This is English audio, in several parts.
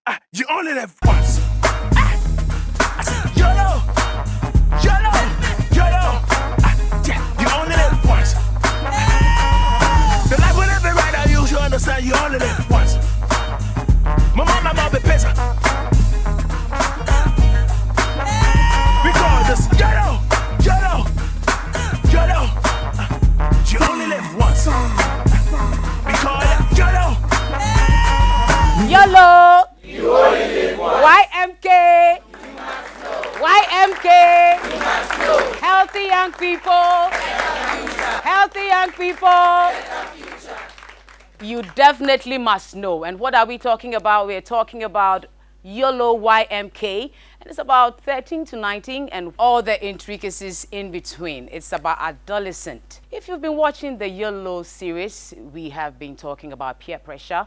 You only live once. I said, YOLO, YOLO, YOLO. Yeah, you only live once. The life we living right now, you should understand you only live once. My mama be pissed. We call this YOLO, YOLO, YOLO. You only live once. We call it YOLO. YOLO. You only live once. YMK. YMK. You must know. Healthy young people. Healthy young people. You definitely must know. And what are we talking about? We're talking about YOLO YMK. And it's about 13 to 19 and all the intricacies in between. It's about adolescent. If you've been watching the YOLO series, we have been talking about peer pressure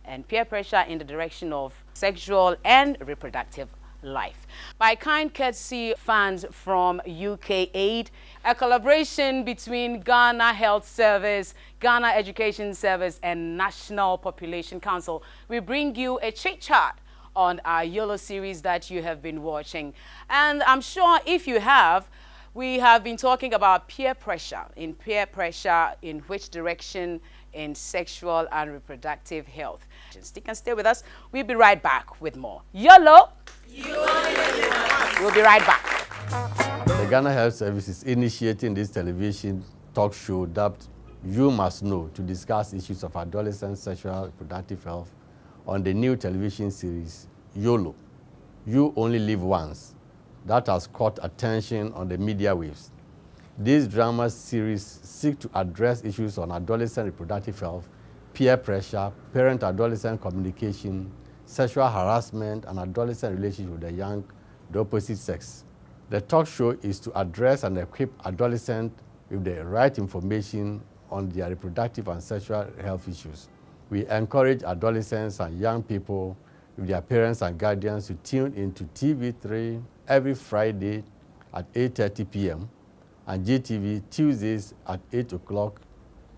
and peer pressure in the direction of sexual and reproductive life. By kind courtesy fans from UK Aid, a collaboration between Ghana Health Service, Ghana Education Service and National Population Council, we bring you a chit-chat on our YOLO series that you have been watching. And I'm sure if you have, we have been talking about peer pressure, in which direction in sexual and reproductive health. Stick and stay with us. We'll be right back with more. YOLO! We'll be right back. The Ghana Health Service is initiating this television talk show dubbed You Must Know to discuss issues of adolescent sexual and reproductive health on the new television series YOLO, You Only Live Once, that has caught attention on the media waves. This drama series seeks to address issues on adolescent reproductive health, peer pressure, parent-adolescent communication, sexual harassment, and adolescent relationships with the opposite sex. The talk show is to address and equip adolescents with the right information on their reproductive and sexual health issues. We encourage adolescents and young people with their parents and guardians to tune into TV3 every Friday at 8:30 p.m. and GTV Tuesdays at 8 o'clock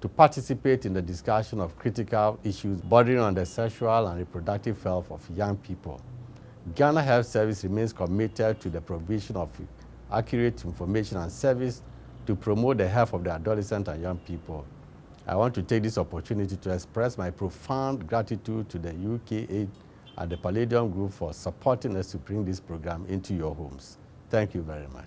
to participate in the discussion of critical issues bordering on the sexual and reproductive health of young people. Ghana Health Service remains committed to the provision of accurate information and service to promote the health of the adolescent and young people. I want to take this opportunity to express my profound gratitude to the UK Aid and the Palladium Group for supporting us to bring this program into your homes. Thank you very much.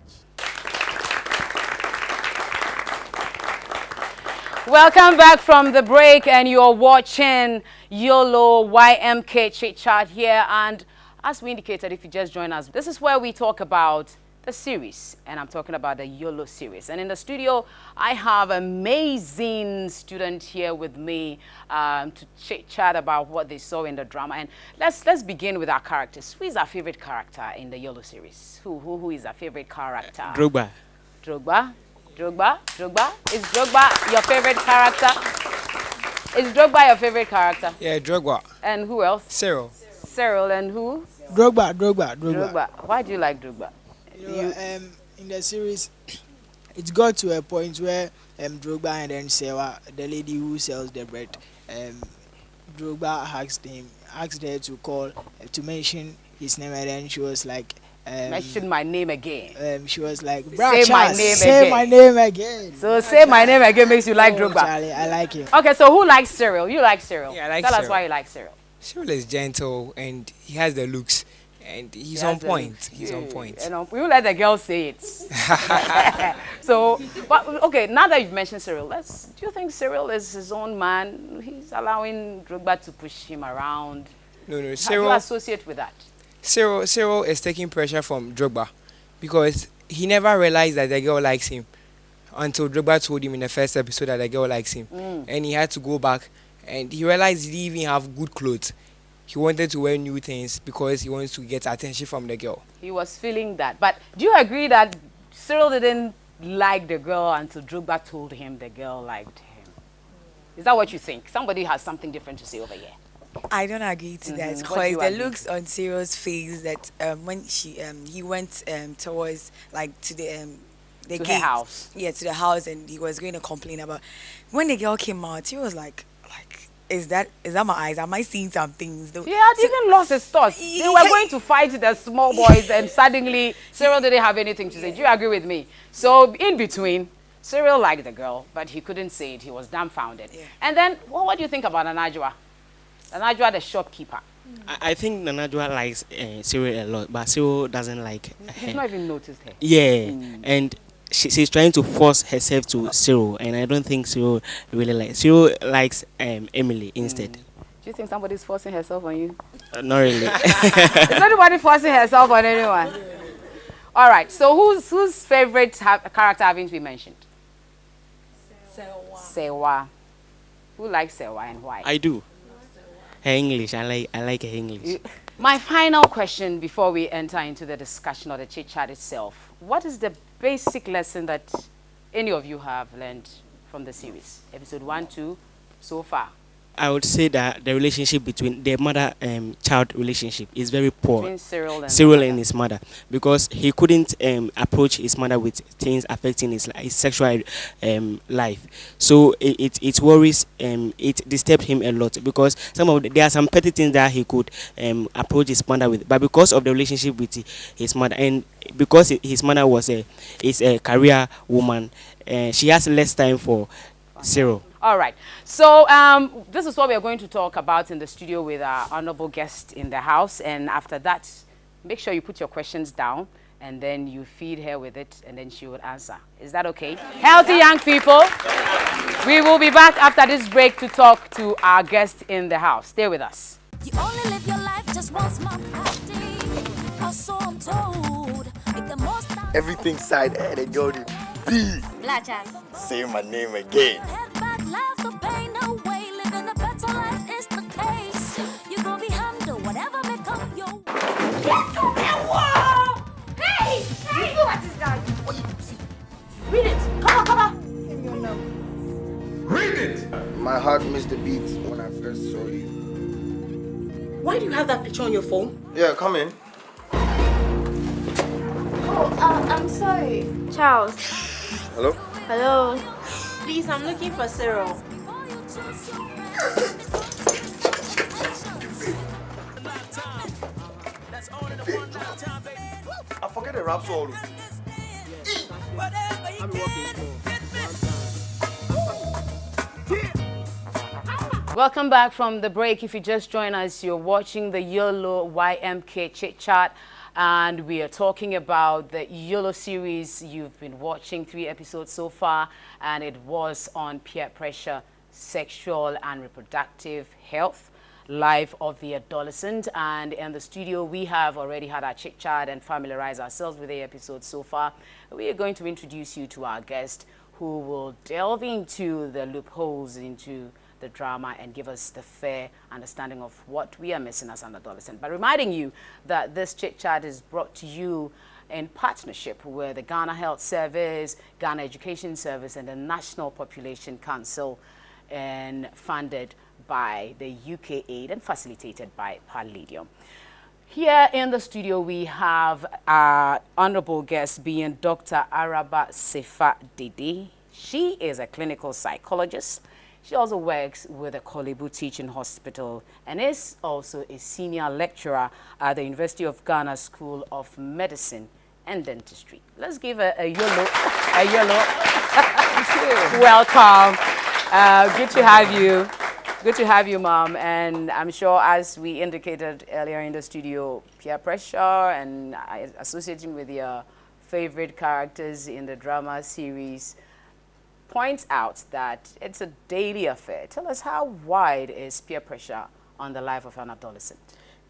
Welcome back from the break, and you're watching YOLO YMK Chit-Chat here. And as we indicated, if you just joined us, this is where we talk about the series, and I'm talking about the YOLO series. And in the studio, I have an amazing student here with me to chit-chat about what they saw in the drama. And let's begin with our characters. Who is our favorite character in the YOLO series? Who is our favorite character? Drogba. Drogba? Drogba? Drogba? Is Drogba your favorite character? Is Drogba your favorite character? Yeah, Drogba. And who else? Cyril. Cyril and who? Drogba. Why do you like Drogba? In the series, it got to a point where Drogba and then Sewa, the lady who sells the bread, Drogba asked her to call to mention his name, and then she was like, mention my name again. She was like, say my name again. So say my name again makes you like Drogba. Charlie, I like him. Okay, so who likes Cyril? You like Cyril. Yeah, I like Tell Cyril. us why you like Cyril. Cyril is gentle and he has the looks and he's on point. He's on point. We will let the girl say it. So, but okay, now that you've mentioned Cyril, do you think Cyril is his own man? He's allowing Drogba to push him around. No, How do Cyril. you associate with that? Cyril is taking pressure from Drogba because he never realized that the girl likes him until Drogba told him in the first episode that the girl likes him. And he had to go back and he realized he didn't even have good clothes. He wanted to wear new things because he wants to get attention from the girl. He was feeling that. But do you agree that Cyril didn't like the girl until Drogba told him the girl liked him? Is that what you think? Somebody has something different to say over here. I don't agree to that because the looks on Cyril's face that when he went towards like to the gate, her house. Yeah, to the house, and he was going to complain about when the girl came out. He was like is that my eyes? Am I seeing some things? He had even lost his thoughts. They were going to fight the small boys, and suddenly Cyril didn't have anything to say. Do you agree with me? So in between, Cyril liked the girl, but he couldn't say it. He was dumbfounded. Yeah. And then, well, what do you think about Nanajwa? Nanajwa, the shopkeeper. I think Nanajwa likes Cyril a lot, but Cyril doesn't like her. He's not even noticed her. Yeah, and she's trying to force herself to Cyril, and I don't think Cyril really likes. Cyril likes Emily instead. Do you think somebody's forcing herself on you? Not really. Is anybody forcing herself on anyone? All right. So whose favorite character haven't we mentioned? Sewa. Who likes Sewa and why? I do. Her English. I like her English. My final question before we enter into the discussion or the chit-chat itself. What is the basic lesson that any of you have learned from the series? Episode 1, 2, so far. I would say that the relationship between the mother-child relationship is very poor. Between Cyril and his mother, because he couldn't approach his mother with things affecting his sexual life. So it worries, it disturbed him a lot, because there are some petty things that he could approach his mother with, but because of the relationship with his mother, and because his mother is a career woman, she has less time for Cyril. All right. So this is what we are going to talk about in the studio with our honorable guest in the house. And after that, make sure you put your questions down and then you feed her with it and then she will answer. Is that okay? Healthy young people. We will be back after this break to talk to our guest in the house. Stay with us. You only live your life just once, my party. Or so I'm told. Make the most out. Everything side and go to B. Say my name again. Laugh the pain away, living a better life is the case. You go be handled, whatever may come your way. Hey! Hey! What is that? What you see? Read it. Come on. Read it. My heart missed the beat when I first saw you. Why do you have that picture on your phone? Yeah, come in. Oh, I'm sorry. Charles. Hello? Hello. Please, I'm looking for Cyril. I forget the rap solo. Welcome back from the break. If you just joined us, you're watching the YOLO YMK Chit-Chat. And we are talking about the YOLO series. You've been watching 3 episodes so far, and it was on peer pressure, sexual and reproductive health, life of the adolescent. And in the studio, we have already had our chit-chat and familiarized ourselves with the episodes so far. We are going to introduce you to our guest, who will delve into the loopholes into the drama and give us the fair understanding of what we are missing as an adolescent. But reminding you that this chit-chat is brought to you in partnership with the Ghana Health Service, Ghana Education Service, and the National Population Council, and funded by the UK Aid and facilitated by Palladium. Here in the studio, we have our honorable guest being Dr. Araba Sefa Dede. She is a clinical psychologist. She also works with the Kolebu Teaching Hospital and is also a senior lecturer at the University of Ghana School of Medicine and Dentistry. Let's give a YOLO. Welcome. Good to have you. Good to have you, Mom. And I'm sure, as we indicated earlier in the studio, peer pressure and associating with your favorite characters in the drama series points out that it's a daily affair. Tell us, how wide is peer pressure on the life of an adolescent?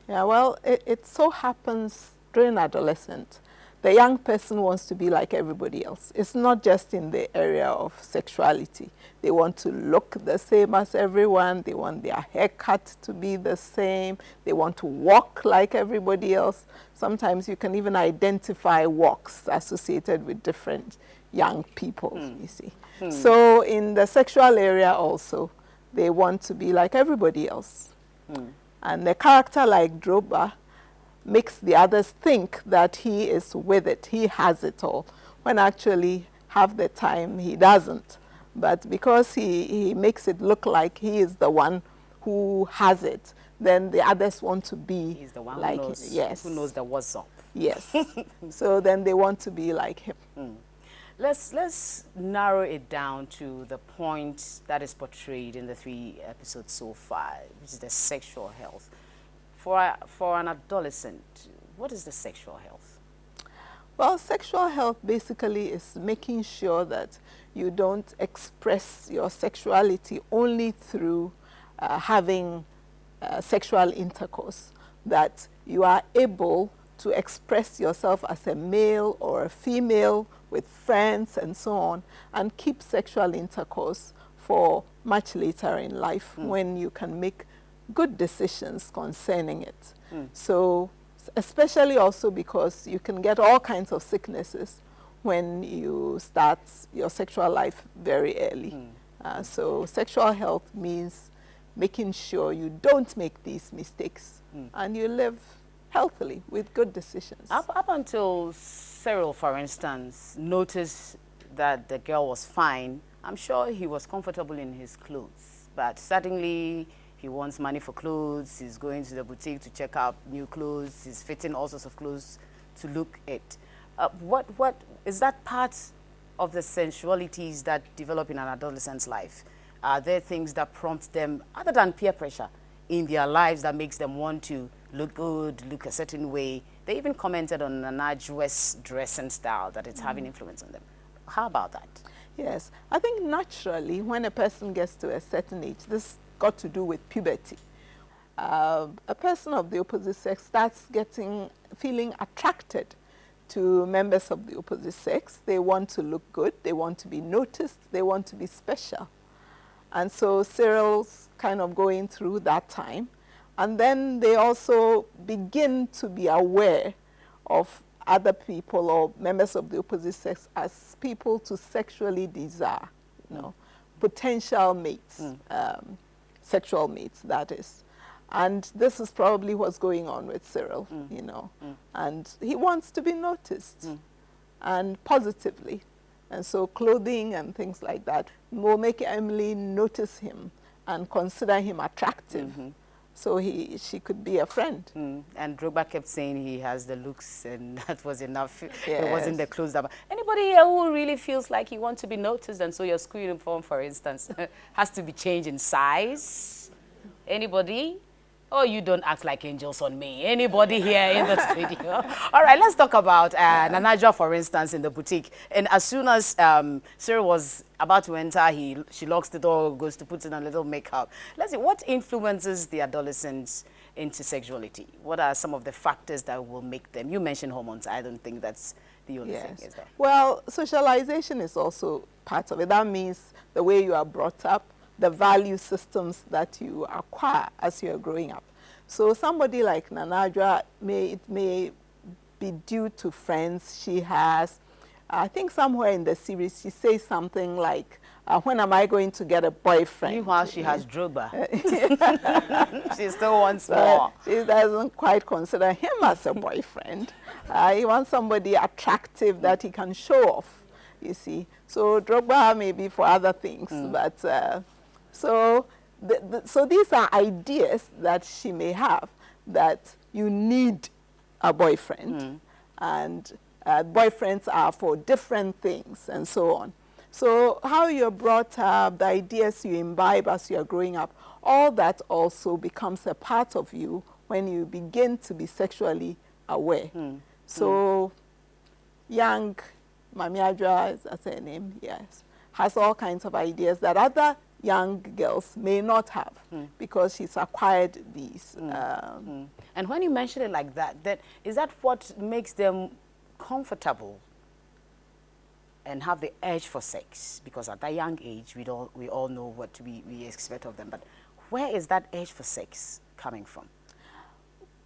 Yeah, well, it so happens during adolescence, the young person wants to be like everybody else. It's not just in the area of sexuality. They want to look the same as everyone. They want their haircut to be the same. They want to walk like everybody else. Sometimes you can even identify walks associated with different young people, you see. So in the sexual area also, they want to be like everybody else. And a character like Drogba makes the others think that he is with it, he has it all, when actually half the time he doesn't. But because he makes it look like he is the one who has it, then the others want to be He's the one like who knows, him. Yes. who knows the what's up. Yes. So then they want to be like him. Let's narrow it down to the point that is portrayed in the 3 episodes so far, which is the sexual health. For an adolescent, what is the sexual health? Well, sexual health basically is making sure that you don't express your sexuality only through having sexual intercourse, that you are able to express yourself as a male or a female with friends and so on, and keep sexual intercourse for much later in life when you can make good decisions concerning it. So, especially also because you can get all kinds of sicknesses when you start your sexual life very early. So sexual health means making sure you don't make these mistakes and you live healthily with good decisions. Up until Cyril, for instance, noticed that the girl was fine, I'm sure he was comfortable in his clothes. But suddenly he wants money for clothes, he's going to the boutique to check out new clothes, he's fitting all sorts of clothes to look at. What is that part of the sensualities that develop in an adolescent's life? Are there things that prompt them, other than peer pressure, in their lives that makes them want to look good, look a certain way? They even commented on Nanaju's dressing style, that it's having influence on them. How about that? Yes, I think naturally when a person gets to a certain age, this got to do with puberty. A person of the opposite sex starts feeling attracted to members of the opposite sex. They want to look good, they want to be noticed, they want to be special. And so Cyril's kind of going through that time. And then they also begin to be aware of other people or members of the opposite sex as people to sexually desire, you know, potential mates, sexual mates, that is. And this is probably what's going on with Cyril, you know. And he wants to be noticed and positively. And so clothing and things like that will make Emily notice him and consider him attractive. So she could be a friend. And Drogba kept saying he has the looks and that was enough. Yes. It wasn't the clothes. Anybody here who really feels like he wants to be noticed and so your school uniform, for instance, has to be changed in size? Anybody? Oh, you don't act like angels on me. Anybody here in the studio? All right, let's talk about Nanaja, for instance, in the boutique. And as soon as Cyril was about to enter, she locks the door, goes to put in a little makeup. Let's see, what influences the adolescents into sexuality? What are some of the factors that will make them? You mentioned hormones. I don't think that's the only thing, is there? Well, socialization is also part of it. That means the way you are brought up, the value systems that you acquire as you are growing up. So somebody like Nanajwa, it may be due to friends she has. I think somewhere in the series she says something like, when am I going to get a boyfriend? Meanwhile, she has Drogba. She still wants more. She doesn't quite consider him as a boyfriend. He wants somebody attractive that he can show off, you see. So Drogba may be for other things, but so these are ideas that she may have, that you need a boyfriend, and boyfriends are for different things and so on. So how you're brought up, the ideas you imbibe as you're growing up, all that also becomes a part of you when you begin to be sexually aware. So young Mami Adra, that's her name, yes, has all kinds of ideas that other young girls may not have because she's acquired these. And when you mention it like that, is that what makes them comfortable and have the urge for sex? Because at that young age, we all know what we expect of them. But where is that urge for sex coming from?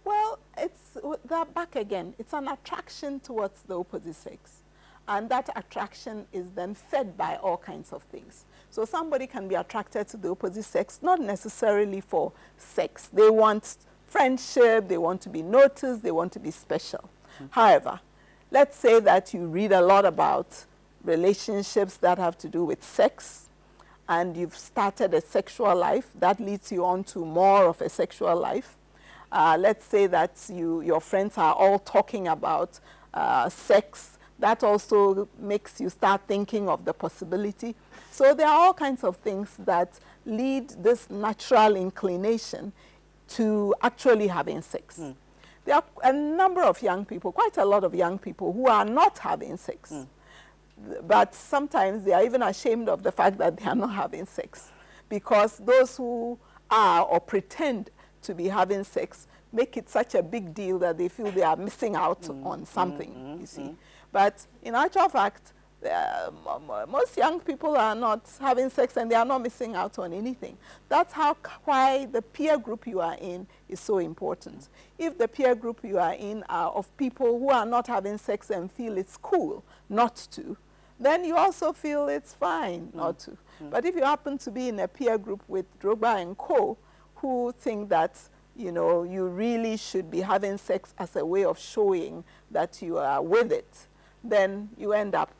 Well, it's that back again. It's an attraction towards the opposite sex. And that attraction is then fed by all kinds of things. So somebody can be attracted to the opposite sex, not necessarily for sex. They want friendship, they want to be noticed, they want to be special. However, let's say that you read a lot about relationships that have to do with sex, and you've started a sexual life, that leads you on to more of a sexual life. Let's say that your friends are all talking about sex. That also makes you start thinking of the possibility. So there are all kinds of things that lead this natural inclination to actually having sex. There are a number of young people, quite a lot of young people, who are not having sex. But sometimes they are even ashamed of the fact that they are not having sex, because those who are or pretend to be having sex make it such a big deal that they feel they are missing out on something, you see. But in actual fact, most young people are not having sex and they are not missing out on anything. That's why the peer group you are in is so important. If the peer group you are in are of people who are not having sex and feel it's cool not to, then you also feel it's fine not to. But if you happen to be in a peer group with Drogba and co, who think that, you know, you really should be having sex as a way of showing that you are with it, then you end up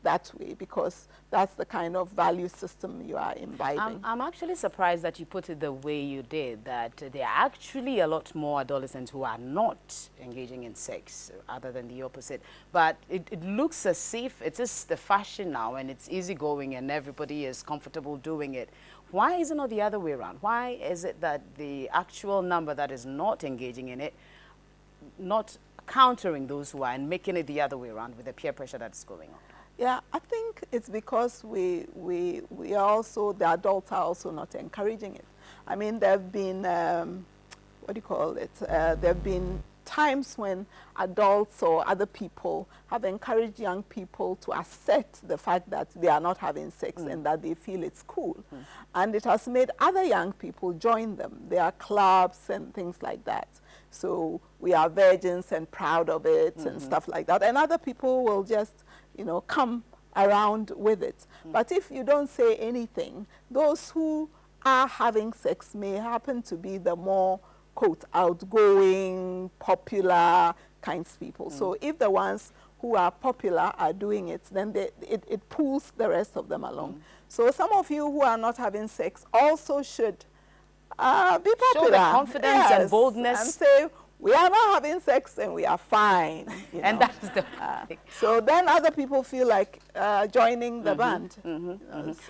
that way, because that's the kind of value system you are imbibing. I'm actually surprised that you put it the way you did, that there are actually a lot more adolescents who are not engaging in sex, other than the opposite. But it looks as if it is the fashion now, and it's easygoing, and everybody is comfortable doing it. Why is it not the other way around? Why is it that the actual number that is not engaging in it, not countering those who are, and making it the other way around with the peer pressure that's going on? Yeah, I think it's because we are also, the adults are also not encouraging it. I mean, there have been, what do you call it? There have been times when adults or other people have encouraged young people to accept the fact that they are not having sex and that they feel it's cool. And it has made other young people join them. There are clubs and things like that. So we are virgins and proud of it and stuff like that. And other people will just, you know, come around with it. But if you don't say anything, those who are having sex may happen to be the more, quote, outgoing, popular kinds of people. So if the ones who are popular are doing it, then it pulls the rest of them along. So some of you who are not having sex also should be popular. Show the confidence and boldness. And say, we are not having sex and we are fine. You and know? that's the so then other people feel like joining the band.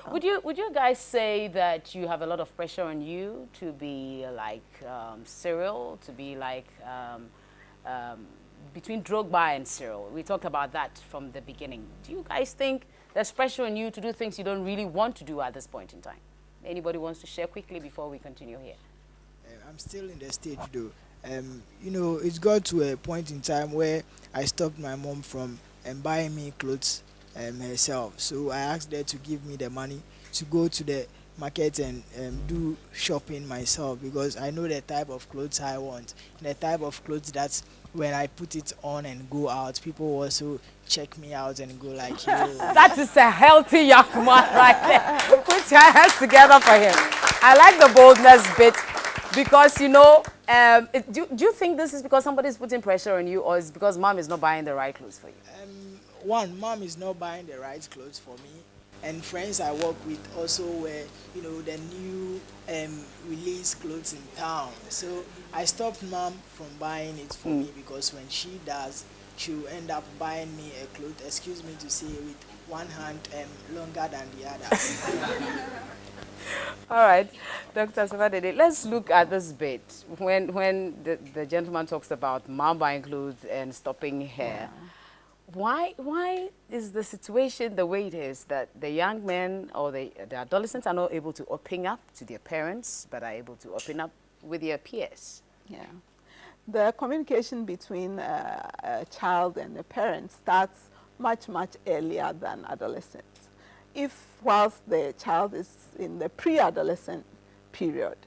Would you guys say that you have a lot of pressure on you to be like Cyril, to be like between Drogba and Cyril? We talked about that from the beginning. Do you guys think there's pressure on you to do things you don't really want to do at this point in time? Anybody wants to share quickly before we continue here? I'm still in the stage though. You know, it got to a point in time where I stopped my mom from buying me clothes herself. So I asked her to give me the money to go to the market and do shopping myself, because I know the type of clothes I want, and the type of clothes that when I put it on and go out, people also check me out and go like, yo. That is a healthy young man right there. Put your hands together for him. I like the boldness bit, because, you know, do you think this is because somebody's putting pressure on you, or is it because mom is not buying the right clothes for you? One, mom is not buying the right clothes for me, and friends I work with also wear, you know, the new release clothes in town. So I stopped mom from buying it for me, because when she does, she'll end up buying me a cloth, excuse me to say, with one hand longer than the other. All right, Dr. Savadede, let's look at this bit. When the gentleman talks about mom buying clothes and stopping hair, why is the situation the way it is, that the young men or the adolescents are not able to open up to their parents, but are able to open up with their peers? Yeah. The communication between a child and a parent starts much, much earlier than adolescence. If whilst the child is in the pre-adolescent period,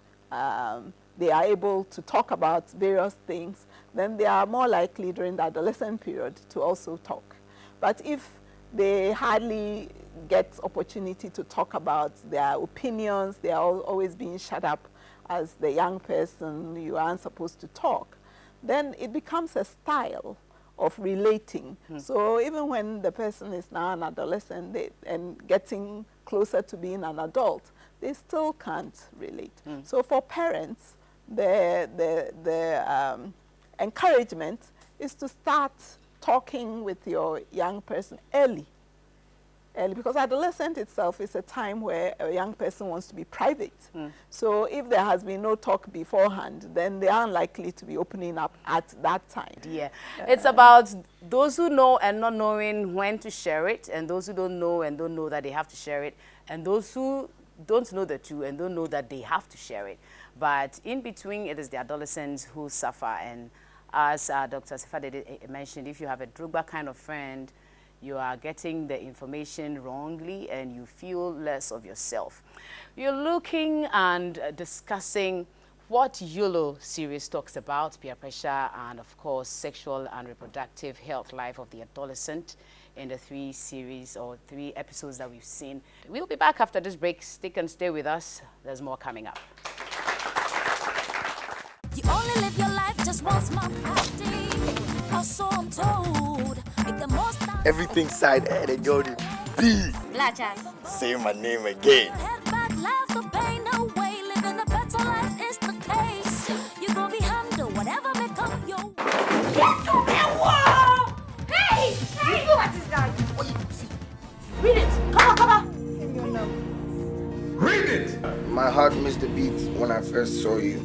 they are able to talk about various things, then they are more likely during the adolescent period to also talk. But if they hardly get opportunity to talk about their opinions, they are always being shut up as the young person, you aren't supposed to talk, then it becomes a style of relating. So even when the person is now an adolescent and getting closer to being an adult, they still can't relate. So for parents, the encouragement is to start talking with your young person early, because adolescent itself is a time where a young person wants to be private. So if there has been no talk beforehand, then they are unlikely to be opening up at that time. Yeah, it's about those who know and not knowing when to share it, and those who don't know and don't know that they have to share it, and those who don't know the two and don't know that they have to share it. But in between, it is the adolescents who suffer. And as Dr. Sefade mentioned, if you have a Drogba kind of friend, you are getting the information wrongly and you feel less of yourself. You're looking and discussing what YOLO series talks about, peer pressure and, of course, sexual and reproductive health life of the adolescent in the 3 series or 3 episodes that we've seen. We'll be back after this break. Stick and stay with us. There's more coming up. You only live your life just once, my party, or so I'm told. Make the most out of Everything side head and go to B. Say my name again. head back, laugh the pain away. Living a better life is the case. You gon' be handle whatever may come your way. Hey! Hey! What is that? Read it. Come on. Read it! My heart missed a beat when I first saw you.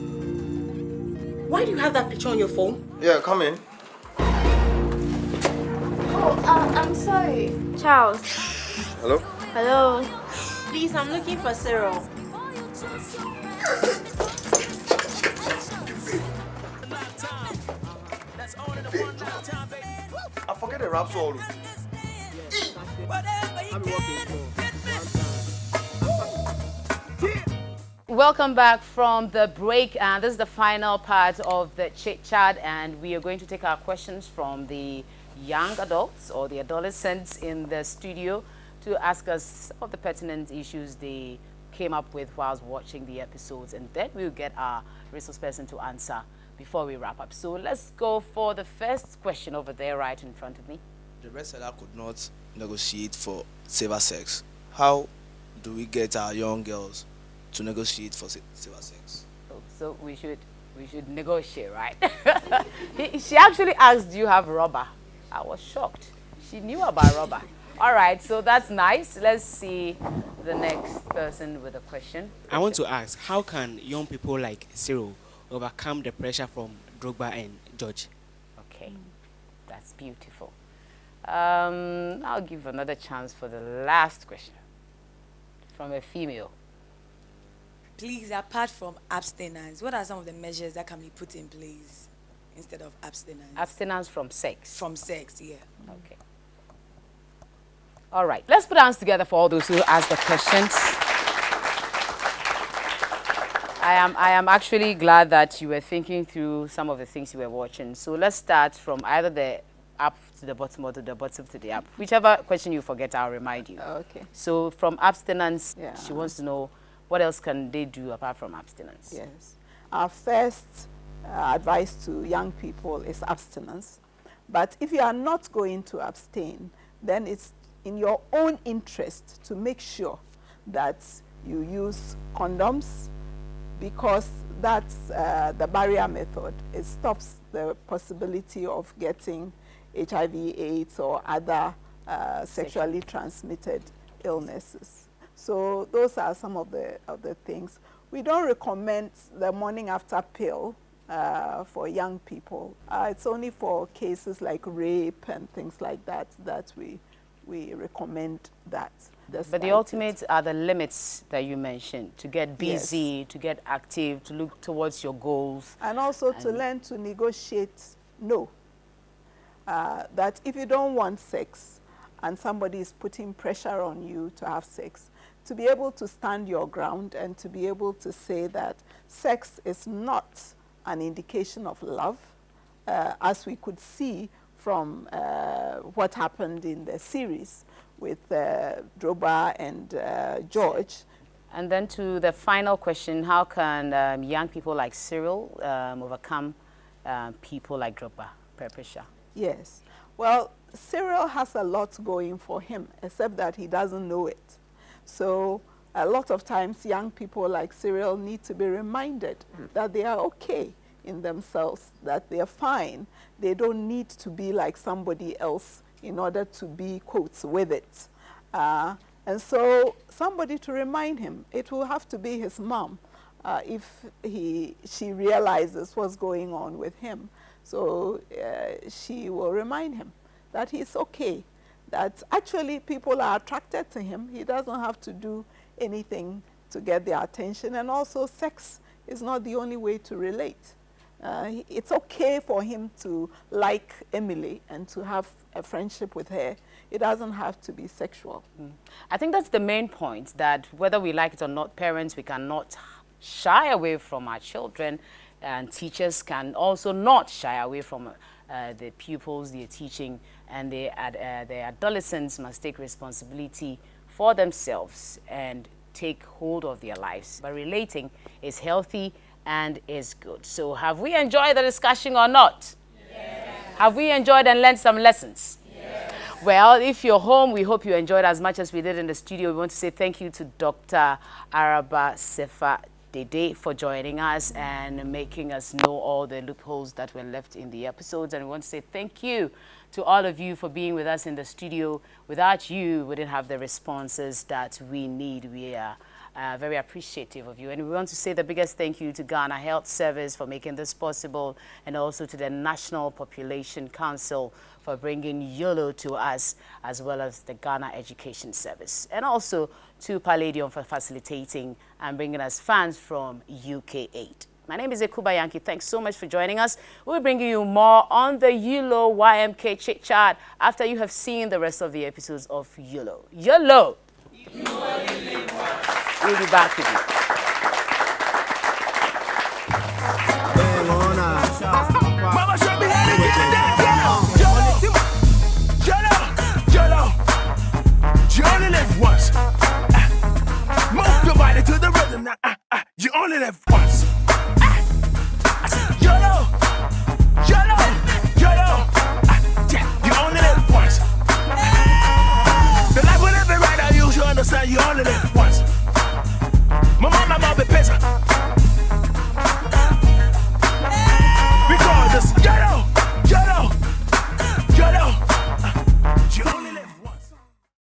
Why do you have that picture on your phone? Yeah, come in. Oh, I'm sorry. Charles. Hello? Hello. Please, I'm looking for Cyril. I forget the rap song. Welcome back from the break, and this is the final part of the Chit-Chat, and we are going to take our questions from the young adults or the adolescents in the studio to ask us some of the pertinent issues they came up with whilst watching the episodes, and then we'll get our resource person to answer before we wrap up. So let's go for the first question over there right in front of me. The bestseller could not negotiate for safer sex. How do we get our young girls to negotiate for safer sex? So we should negotiate, right? She actually asked, do you have rubber? I was shocked. She knew about rubber. All right, so that's nice. Let's see the next person with a question. I want to ask, how can young people like Cyril overcome the pressure from Drogba and George? Okay, that's beautiful. I'll give another chance for the last question from a female. Please, apart from abstinence, what are some of the measures that can be put in place instead of abstinence? Abstinence from sex. From sex, yeah. Okay. All right, let's put our hands together for all those who asked the questions. I am actually glad that you were thinking through some of the things you were watching. So let's start from either the up to the bottom or to the bottom to the up. Whichever question you forget, I'll remind you. Okay. So from abstinence, Yeah. she wants to know what else can they do apart from abstinence? Yes. Our first advice to young people is abstinence. But if you are not going to abstain, then it's in your own interest to make sure that you use condoms, because that's the barrier method. It stops the possibility of getting HIV/AIDS or other sexually transmitted illnesses. So those are some of the things. We don't recommend the morning after pill for young people. It's only for cases like rape and things like that that we recommend that. But the ultimate are the limits that you mentioned, to get busy, Yes. to get active, to look towards your goals. And also to learn to negotiate no. That if you don't want sex and somebody is putting pressure on you to have sex, to be able to stand your ground and to be able to say that sex is not an indication of love, as we could see from what happened in the series with Drogba and George. And then to the final question, how can young people like Cyril overcome people like Drogba, peer pressure? Yes. Well, Cyril has a lot going for him, except that he doesn't know it. So a lot of times young people like Cyril need to be reminded that they are okay in themselves, that they are fine. They don't need to be like somebody else in order to be, quotes, with it. And so somebody to remind him. It will have to be his mom if she realizes what's going on with him. So she will remind him that he's okay, that actually people are attracted to him. He doesn't have to do anything to get their attention. And also sex is not the only way to relate. It's okay for him to like Emily and to have a friendship with her. It doesn't have to be sexual. I think that's the main point, that whether we like it or not, parents, we cannot shy away from our children, and teachers can also not shy away from the pupils they're teaching, and the adolescents must take responsibility for themselves and take hold of their lives. But relating is healthy and is good. So have we enjoyed the discussion or not? Yes. Have we enjoyed and learned some lessons? Yes. Well, if you're home, we hope you enjoyed as much as we did in the studio. We want to say thank you to Dr. Araba Sefa Dede for joining us and making us know all the loopholes that were left in the episodes. And we want to say thank you to all of you for being with us in the studio. Without you, we didn't have the responses that we need. We are very appreciative of you. And we want to say the biggest thank you to Ghana Health Service for making this possible, and also to the National Population Council for bringing YOLO to us, as well as the Ghana Education Service. And also to Palladium for facilitating and bringing us fans from UK8. My name is Ekuba Yankee. Thanks so much for joining us. We'll be bringing you more on the YOLO YMK Chit-Chat after you have seen the rest of the episodes of YOLO. YOLO! We'll be back with you. Mama showed me how to get that down. YOLO, you only live once. Move your body to the rhythm now. You only live once. I said YOLO, yeah, you only live once. The life we live right now, you should understand you only live once.